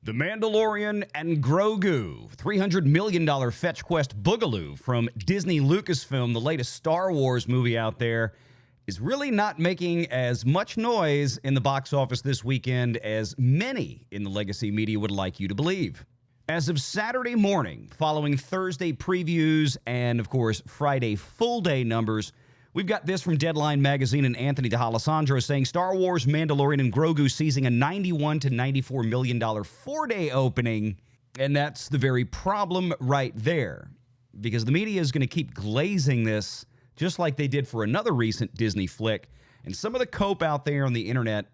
The Mandalorian and Grogu, $300 million fetch quest boogaloo from Disney Lucasfilm, the latest Star Wars movie out there, is really not making as much noise in the box office this weekend as many in the legacy media would like you to believe. As of Saturday morning, following Thursday previews and, of course, Friday full-day numbers, we've got this from Deadline Magazine and Anthony D'Alessandro saying Star Wars, Mandalorian, and Grogu seizing a $91 to $94 million four-day opening. And that's the very problem right there, because the media is going to keep glazing this just like they did for another recent Disney flick. And some of the cope out there on the internet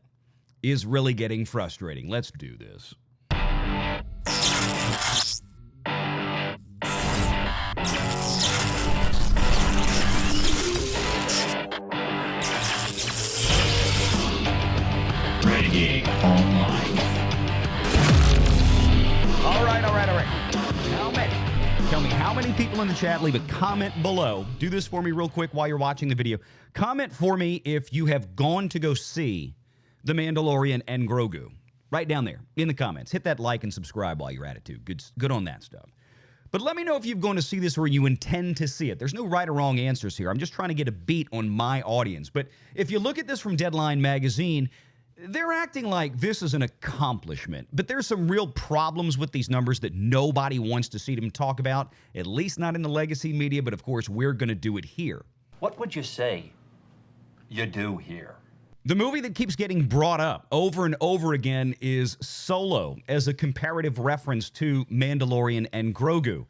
is really getting frustrating. Let's do this. Tell me how many people in the chat. Leave a comment below. Do this for me real quick while you're watching the video. Comment for me if you have gone to go see The Mandalorian and Grogu. Right down there in the comments. Hit that like and subscribe while you're at it too. Good on that stuff. But let me know if you've gone to see this or you intend to see it. There's no right or wrong answers here. I'm just trying to get a beat on my audience. But if you look at this from Deadline Magazine, they're acting like this is an accomplishment, but there's some real problems with these numbers that nobody wants to see them talk about, at least not in the legacy media, but of course we're going to do it here. What would you say you do here? The movie that keeps getting brought up over and over again is Solo, as a comparative reference to Mandalorian and Grogu,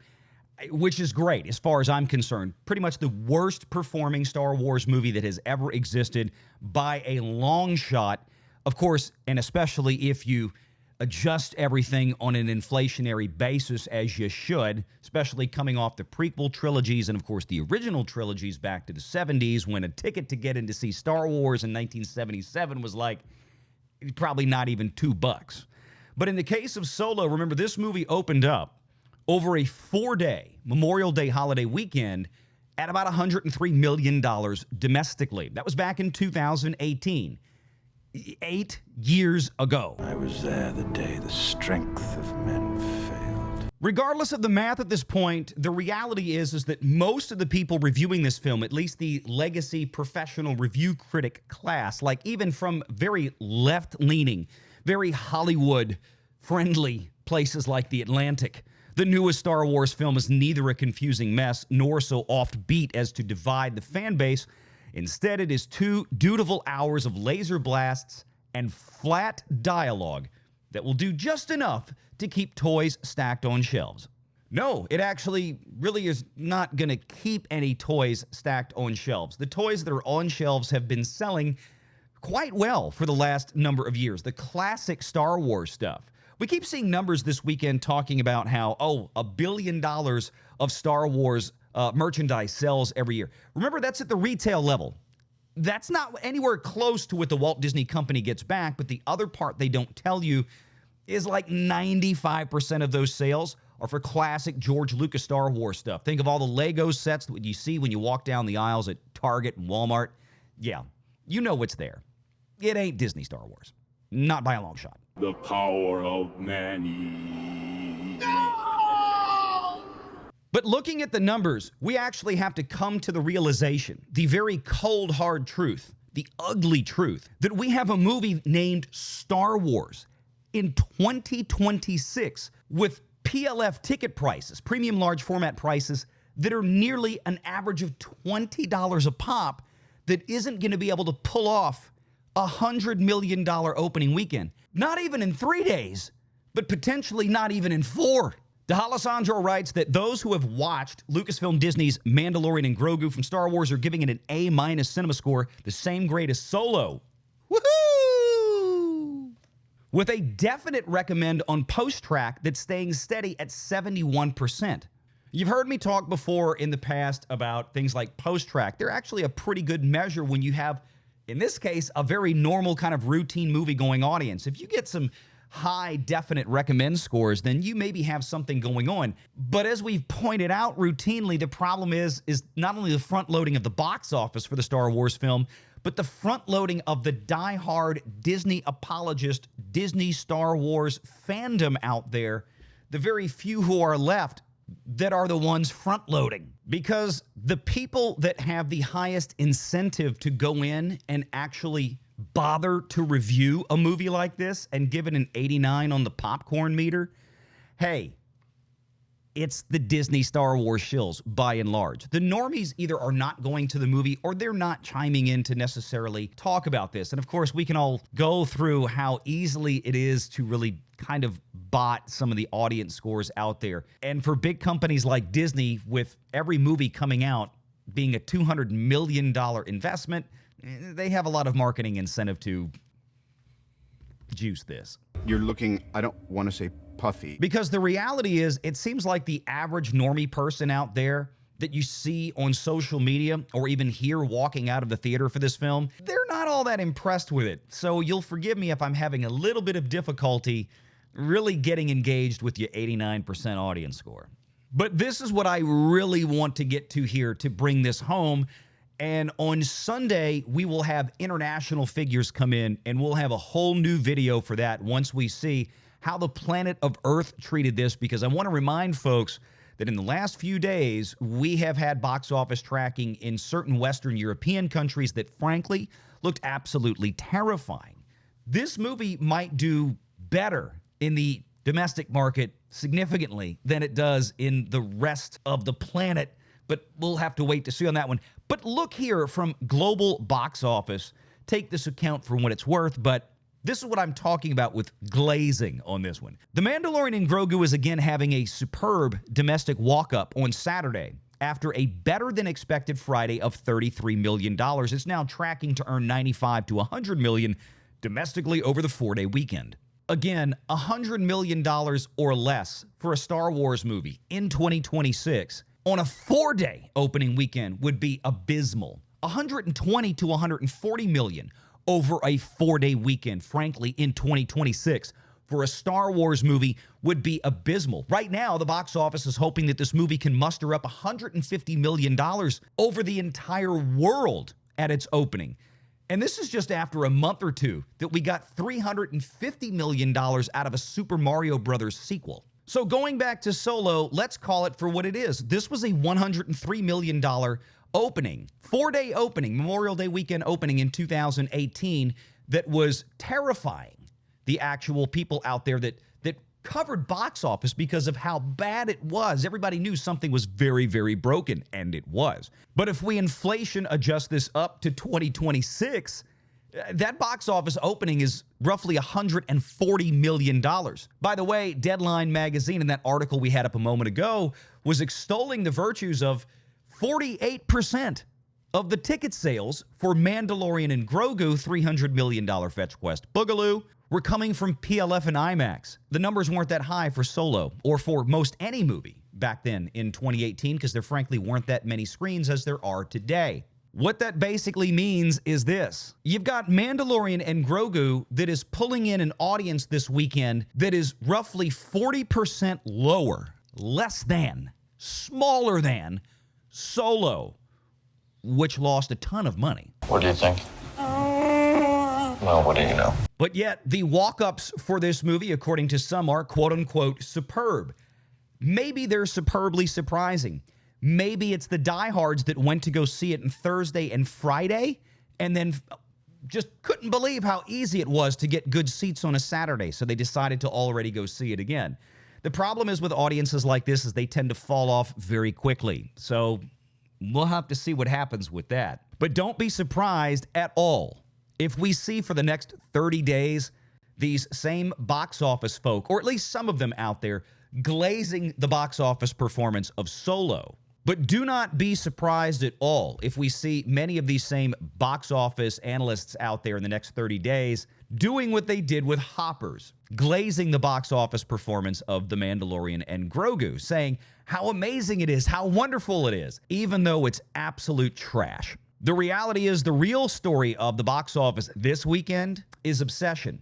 which is great as far as I'm concerned. Pretty much the worst performing Star Wars movie that has ever existed by a long shot. Of course, and especially if you adjust everything on an inflationary basis, as you should, especially coming off the prequel trilogies and, of course, the original trilogies back to the 70s, when a ticket to get in to see Star Wars in 1977 was like probably not even $2. But in the case of Solo, remember, this movie opened up over a 4-day Memorial Day holiday weekend at about $103 million domestically. That was back in 2018. 8 years ago. I was there the day the strength of men failed. Regardless of the math at this point, the reality is that most of the people reviewing this film, at least the legacy professional review critic class, like even from very left-leaning, very Hollywood-friendly places like The Atlantic, the newest Star Wars film is neither a confusing mess nor so offbeat as to divide the fan base. Instead, it is 2 dutiful hours of laser blasts and flat dialogue that will do just enough to keep toys stacked on shelves. No, it actually really is not going to keep any toys stacked on shelves. The toys that are on shelves have been selling quite well for the last number of years. The classic Star Wars stuff. We keep seeing numbers this weekend talking about how, $1 billion of Star Wars merchandise sells every year. Remember, that's at the retail level. That's not anywhere close to what the Walt Disney Company gets back, but the other part they don't tell you is like 95% of those sales are for classic George Lucas Star Wars stuff. Think of all the Lego sets that you see when you walk down the aisles at Target and Walmart. Yeah, you know what's there. It ain't Disney Star Wars. Not by a long shot. The power of many. But looking at the numbers, we actually have to come to the realization, the very cold, hard truth, the ugly truth, that we have a movie named Star Wars in 2026 with PLF ticket prices, premium large format prices, that are nearly an average of $20 a pop, that isn't going to be able to pull off a $100 million opening weekend. Not even in 3 days, but potentially not even in 4. D'Alessandro writes that those who have watched Lucasfilm Disney's Mandalorian and Grogu from Star Wars are giving it an A- cinema score, the same grade as Solo. Woohoo! With a definite recommend on post-track that's staying steady at 71%. You've heard me talk before in the past about things like post-track. They're actually a pretty good measure when you have, in this case, a very normal kind of routine movie-going audience. If you get some high definite recommend scores, then you maybe have something going on. But as we've pointed out routinely, the problem is not only the front loading of the box office for the Star Wars film, but the front loading of the diehard Disney apologist, Disney Star Wars fandom out there, the very few who are left that are the ones front loading. Because the people that have the highest incentive to go in and actually bother to review a movie like this and give it an 89 on the popcorn meter, hey, it's the Disney Star Wars shills by and large. The normies either are not going to the movie or they're not chiming in to necessarily talk about this. And of course, we can all go through how easily it is to really kind of bot some of the audience scores out there. And for big companies like Disney, with every movie coming out being a $200 million investment, they have a lot of marketing incentive to juice this. You're looking, I don't want to say puffy. Because the reality is, it seems like the average normie person out there that you see on social media or even hear walking out of the theater for this film, they're not all that impressed with it. So you'll forgive me if I'm having a little bit of difficulty really getting engaged with your 89% audience score. But this is what I really want to get to here to bring this home. And on Sunday, we will have international figures come in, and we'll have a whole new video for that once we see how the planet of Earth treated this, because I want to remind folks that in the last few days, we have had box office tracking in certain Western European countries that frankly looked absolutely terrifying. This movie might do better in the domestic market significantly than it does in the rest of the planet, but we'll have to wait to see on that one. But look here from global box office. Take this account for what it's worth, but this is what I'm talking about with glazing on this one. The Mandalorian and Grogu is again having a superb domestic walk-up on Saturday. After a better-than-expected Friday of $33 million, it's now tracking to earn $95 to $100 million domestically over the 4-day weekend. Again, $100 million or less for a Star Wars movie in 2026 on a 4-day opening weekend would be abysmal. $120 to $140 million over a 4-day weekend, frankly, in 2026 for a Star Wars movie would be abysmal. Right now, the box office is hoping that this movie can muster up $150 million over the entire world at its opening. And this is just after a month or two that we got $350 million out of a Super Mario Brothers sequel. So going back to Solo, let's call it for what it is. This was a $103 million opening, 4-day opening, Memorial Day weekend opening in 2018 that was terrifying the actual people out there that covered box office because of how bad it was. Everybody knew something was very, very broken, and it was. But if we inflation adjust this up to 2026, that box office opening is roughly $140 million. By the way, Deadline magazine in that article we had up a moment ago was extolling the virtues of 48% of the ticket sales for Mandalorian and Grogu $300 million Fetch Quest Boogaloo were coming from PLF and IMAX. The numbers weren't that high for Solo or for most any movie back then in 2018 because there frankly weren't that many screens as there are today. What that basically means is this. You've got Mandalorian and Grogu that is pulling in an audience this weekend that is roughly 40% lower, less than, smaller than Solo, which lost a ton of money. What do you think? Well, what do you know? But yet, the walk-ups for this movie, according to some, are quote-unquote superb. Maybe they're superbly surprising. Maybe it's the diehards that went to go see it on Thursday and Friday and then just couldn't believe how easy it was to get good seats on a Saturday, so they decided to already go see it again. The problem is with audiences like this is they tend to fall off very quickly. So we'll have to see what happens with that. But don't be surprised at all if we see for the next 30 days these same box office folk, or at least some of them out there, glazing the box office performance of Solo. But do not be surprised at all if we see many of these same box office analysts out there in the next 30 days doing what they did with Hoppers, glazing the box office performance of The Mandalorian and Grogu, saying how amazing it is, how wonderful it is, even though it's absolute trash. The reality is the real story of the box office this weekend is Obsession,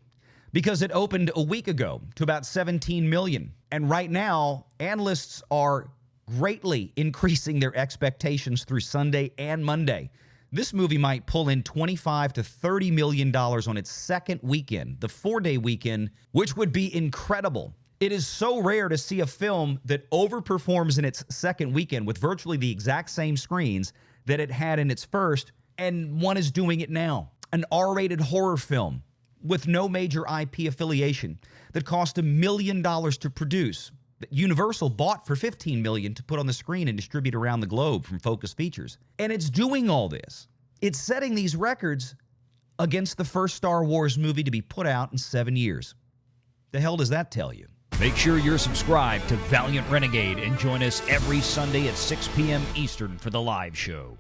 because it opened a week ago to about 17 million. And right now, analysts are greatly increasing their expectations through Sunday and Monday. This movie might pull in $25 to $30 million on its second weekend, the 4-day weekend, which would be incredible. It is so rare to see a film that overperforms in its second weekend with virtually the exact same screens that it had in its first, and one is doing it now. An R-rated horror film with no major IP affiliation that cost $1 million to produce, that Universal bought for $15 million to put on the screen and distribute around the globe from Focus Features. And it's doing all this. It's setting these records against the first Star Wars movie to be put out in 7 years. The hell does that tell you? Make sure you're subscribed to Valiant Renegade and join us every Sunday at 6 p.m. Eastern for the live show.